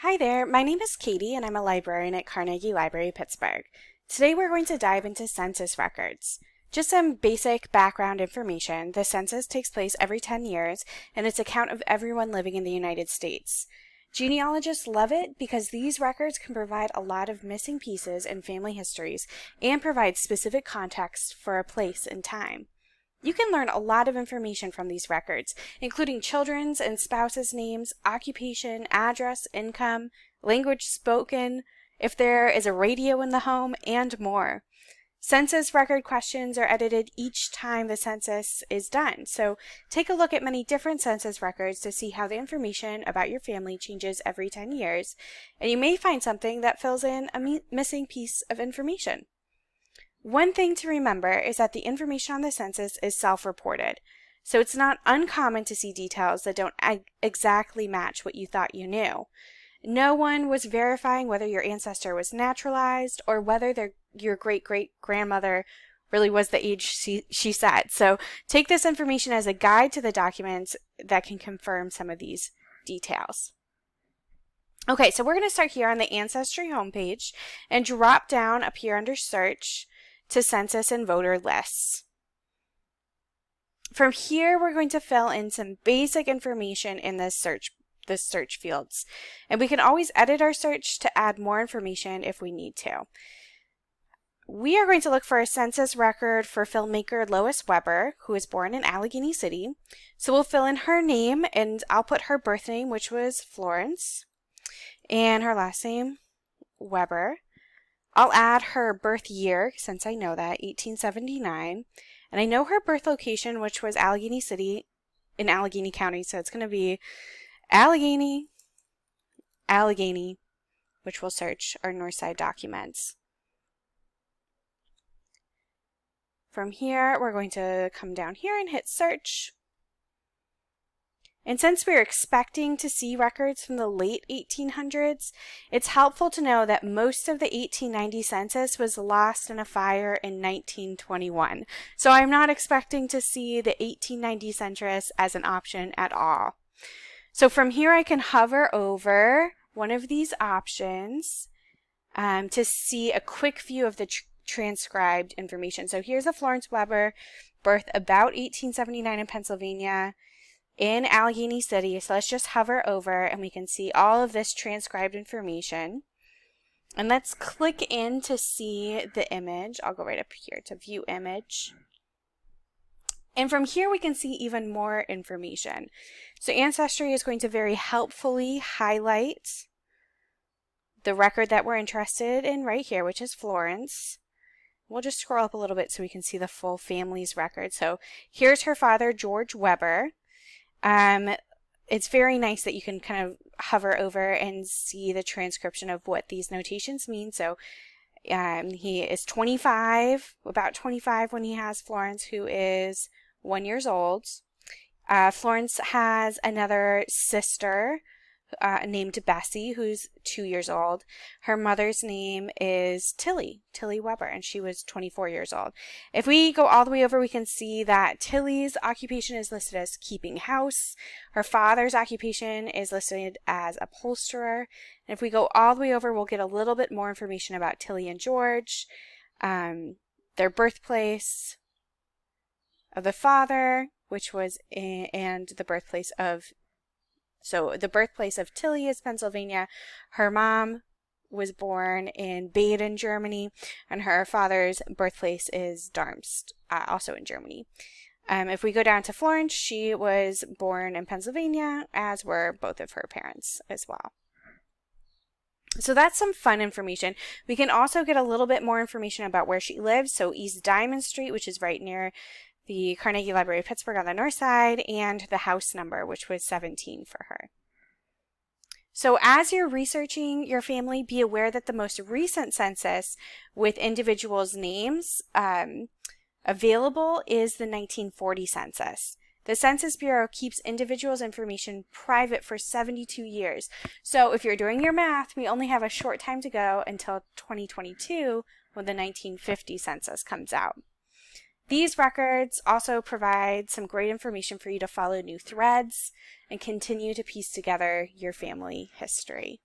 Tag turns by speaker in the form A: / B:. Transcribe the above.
A: Hi there, my name is Katie and I'm a librarian at Carnegie Library, Pittsburgh. Today we're going to dive into census records. Just some basic background information. The census takes place every 10 years and it's a count of everyone living in the United States. Genealogists love it because these records can provide a lot of missing pieces in family histories and provide specific context for a place and time. You can learn a lot of information from these records, including children's and spouses' names, occupation, address, income, language spoken, if there is a radio in the home, and more. Census record questions are edited each time the census is done, so take a look at many different census records to see how the information about your family changes every 10 years, and you may find something that fills in a missing piece of information. One thing to remember is that the information on the census is self-reported, so it's not uncommon to see details that don't exactly match what you thought you knew. No one was verifying whether your ancestor was naturalized or whether your great-great-grandmother really was the age she said. So take this information as a guide to the documents that can confirm some of these details. Okay, so we're going to start here on the Ancestry homepage and drop down up here under Search to Census and Voter Lists. From here, we're going to fill in some basic information in the search fields. And we can always edit our search to add more information if we need to. We are going to look for a census record for filmmaker Lois Weber, who was born in Allegheny City. So we'll fill in her name, and I'll put her birth name, which was Florence, and her last name, Weber. I'll add her birth year, since I know that, 1879. And I know her birth location, which was Allegheny City in Allegheny County. So it's going to be Allegheny, which we'll search our Northside documents. From here, we're going to come down here and hit search. And since we're expecting to see records from the late 1800s, it's helpful to know that most of the 1890 census was lost in a fire in 1921. So I'm not expecting to see the 1890 census as an option at all. So from here I can hover over one of these options to see a quick view of the transcribed information. So here's a Florence Weber, birth about 1879 in Pennsylvania, in Allegheny City. So let's just hover over and we can see all of this transcribed information. And let's click in to see the image. I'll go right up here to view image. And from here we can see even more information. So Ancestry is going to very helpfully highlight the record that we're interested in right here, which is Florence. We'll just scroll up a little bit so we can see the full family's record. So here's her father, George Weber. It's very nice that you can kind of hover over and see the transcription of what these notations mean. So he is 25, about 25 when he has Florence, who is 1 year old. Florence has another sister named Bessie, who's 2 years old. Her mother's name is Tilly Weber, and she was 24 years old. If we go all the way over, we can see that Tilly's occupation is listed as keeping house. Her father's occupation is listed as upholsterer. And if we go all the way over, we'll get a little bit more information about Tilly and George, their birthplace of the father, which was and the birthplace of the birthplace of Tilly is Pennsylvania. Her mom was born in Baden, Germany, and her father's birthplace is Darmstadt, also in Germany. If we go down to Florence, she was born in Pennsylvania, as were both of her parents as well. So that's some fun information. We can also get a little bit more information about where she lives. So East Diamond Street, which is right near the Carnegie Library of Pittsburgh on the north side, and the house number, which was 17 for her. So as you're researching your family, be aware that the most recent census with individuals' names available is the 1940 census. The Census Bureau keeps individuals' information private for 72 years. So if you're doing your math, we only have a short time to go until 2022 when the 1950 census comes out. These records also provide some great information for you to follow new threads and continue to piece together your family history.